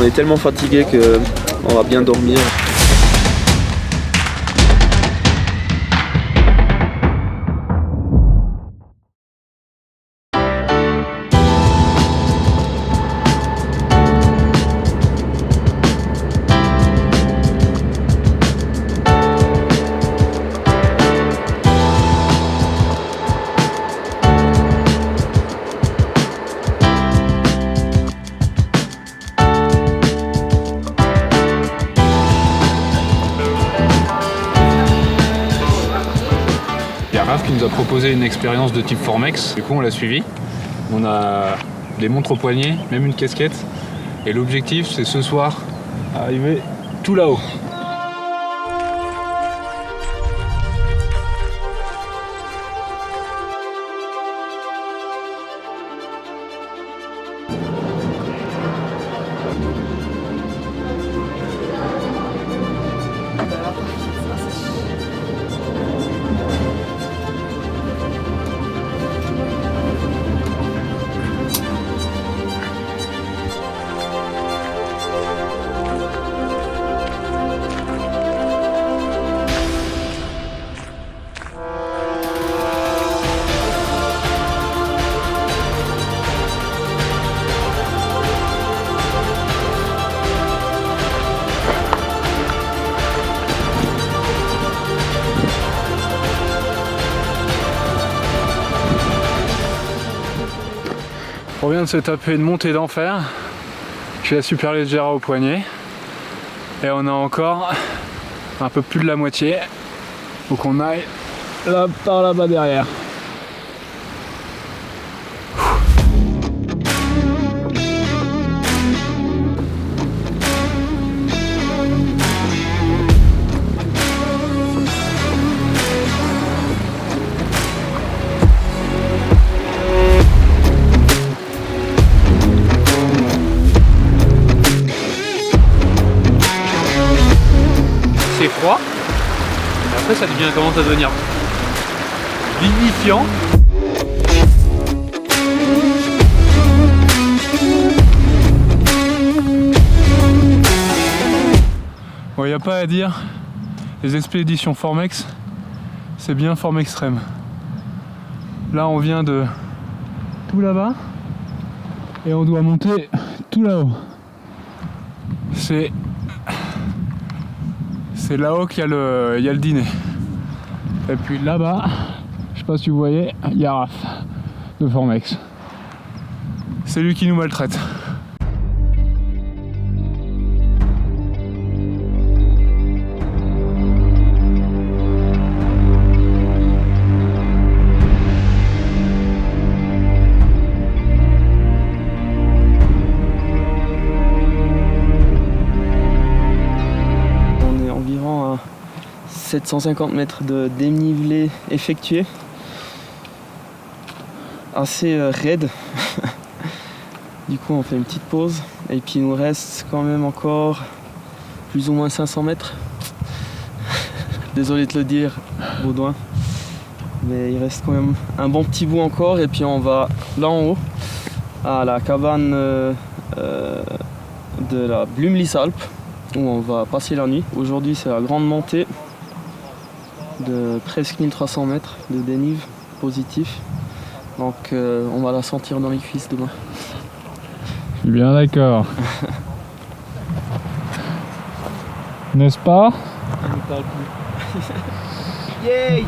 on est tellement fatigué qu'on va bien dormir. Raph qui nous a proposé une expérience de type Formex. Du coup, on l'a suivi. On a des montres au poignet, même une casquette. Et l'objectif, c'est ce soir, arriver tout là-haut. On vient de se taper une montée d'enfer. J'ai la super légère au poignet. Et on a encore un peu plus de la moitié. Faut qu'on aille là par là-bas derrière. C'est froid, et après ça commence à devenir vivifiant. Bon, y a pas à dire, les expéditions Formex, c'est bien forme extrême. Là on vient de tout là-bas et on doit monter tout là-haut. C'est là-haut qu'il y a le dîner. Et puis là-bas, je sais pas si vous voyez, il y a Raph de Formex. C'est lui qui nous maltraite. On est environ à 750 mètres de dénivelé effectué. Assez raide. Du coup on fait une petite pause et puis il nous reste quand même encore plus ou moins 500 mètres. Désolé de le dire, Baudouin. Mais il reste quand même un bon petit bout encore et puis on va là en haut à la cabane de la Blumlis-Alpes où on va passer la nuit. Aujourd'hui c'est la grande montée de presque 1300 mètres de dénive positif. Donc on va la sentir dans les cuisses demain. Je suis bien d'accord. N'est-ce pas? On ne parle plus. Yay!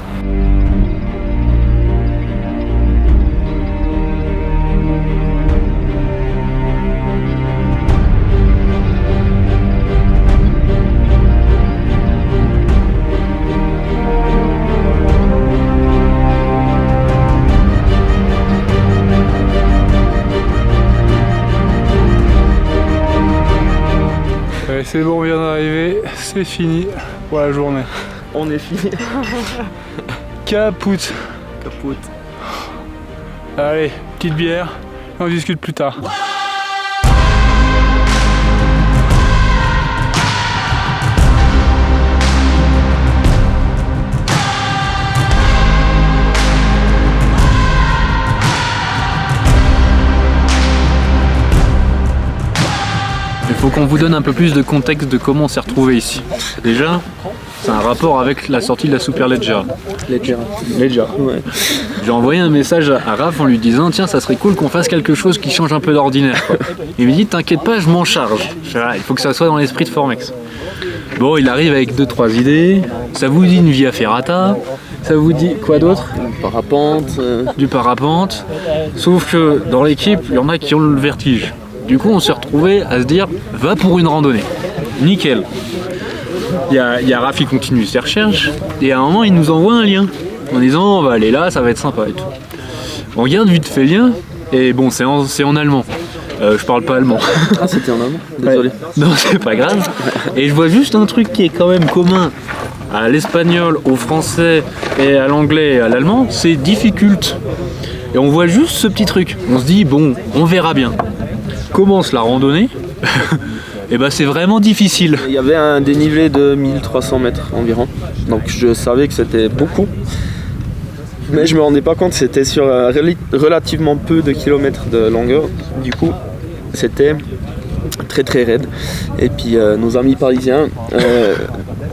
C'est bon, on vient d'arriver, c'est fini pour la journée. On est fini. Capoute. Capote. Allez, petite bière, et on discute plus tard. faut qu'on vous donne un peu plus de contexte de comment on s'est retrouvé ici. Déjà, c'est un rapport avec la sortie de la Superleggera. Leggera. Ouais. J'ai envoyé un message à Raph en lui disant tiens, ça serait cool qu'on fasse quelque chose qui change un peu d'ordinaire. Il me dit t'inquiète pas, je m'en charge. Il faut que ça soit dans l'esprit de Formex. Bon, il arrive avec 2-3 idées. Ça vous dit une via ferrata. Ça vous dit quoi d'autre? Parapente. Du parapente. Sauf que dans l'équipe, il y en a qui ont le vertige. Du coup, on s'est retrouvé à se dire va pour une randonnée. Nickel. Il y a Raph qui continue ses recherches. Et à un moment, il nous envoie un lien en disant on va aller là, ça va être sympa et tout. On regarde vite fait le lien. Et bon, c'est en allemand. Je parle pas allemand. Ah, c'était en allemand? Désolé. Ouais. Non, c'est pas grave. Et je vois juste un truc qui est quand même commun à l'espagnol, au français et à l'anglais et à l'allemand, c'est difficult. Et on voit juste ce petit truc. On se dit, bon, on verra bien. Commence la randonnée. Et ben c'est vraiment difficile. Il y avait un dénivelé de 1300 mètres environ. Donc je savais que c'était beaucoup. Mais je me rendais pas compte que c'était sur relativement peu de kilomètres de longueur. Du coup, c'était très très raide. Et puis nos amis parisiens,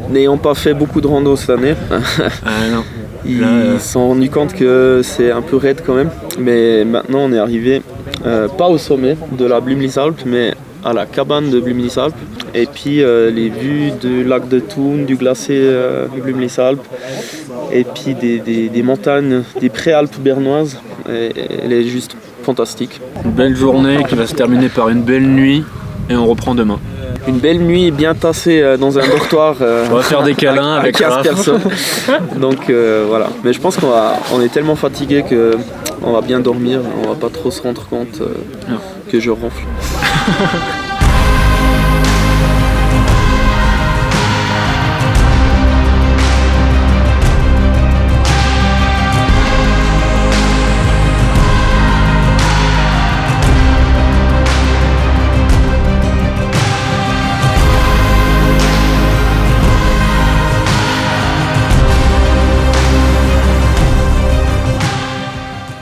n'ayant pas fait beaucoup de rando cette année, Non. ils se sont rendus compte que c'est un peu raide quand même. Mais maintenant on est arrivé, pas au sommet de la Blümlisalp, mais à la cabane de Blümlisalp. Et puis les vues du lac de Thun, du glacier Blümlisalp, et puis des montagnes, des préalpes bernoises. Elle est juste fantastique. Une belle journée qui va se terminer par une belle nuit et on reprend demain. Une belle nuit bien tassée dans un dortoir. On va faire des câlins avec 15 Raph. personnes. Donc voilà. Mais je pense qu'on est tellement fatigué qu'on va bien dormir. On va pas trop se rendre compte que je ronfle.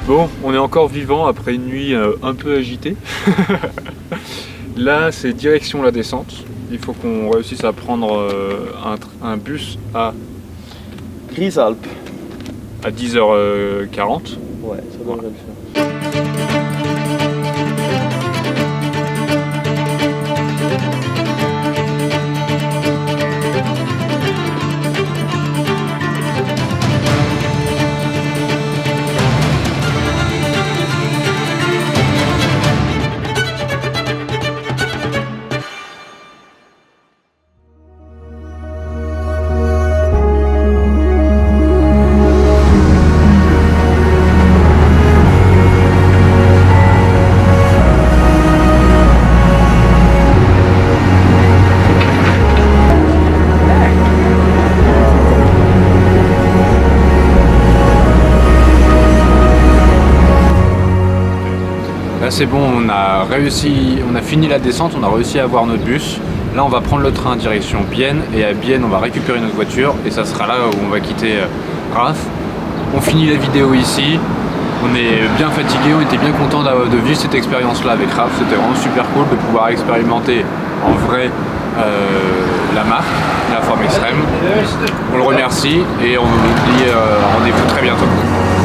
Bon, on est encore vivant après une nuit un peu agitée. Là, c'est direction la descente. Il faut qu'on réussisse à prendre un bus à Grisalp. 10h40. Ouais, ça devrait le faire. Là c'est bon, on a fini la descente, on a réussi à avoir notre bus. Là on va prendre le train en direction Bienne et à Bienne on va récupérer notre voiture et ça sera là où on va quitter Raph. On finit la vidéo ici, on est bien fatigué, on était bien content de vivre cette expérience là avec Raph, c'était vraiment super cool de pouvoir expérimenter en vrai la marque, la Formex Rem. On le remercie et on vous dit rendez-vous très bientôt.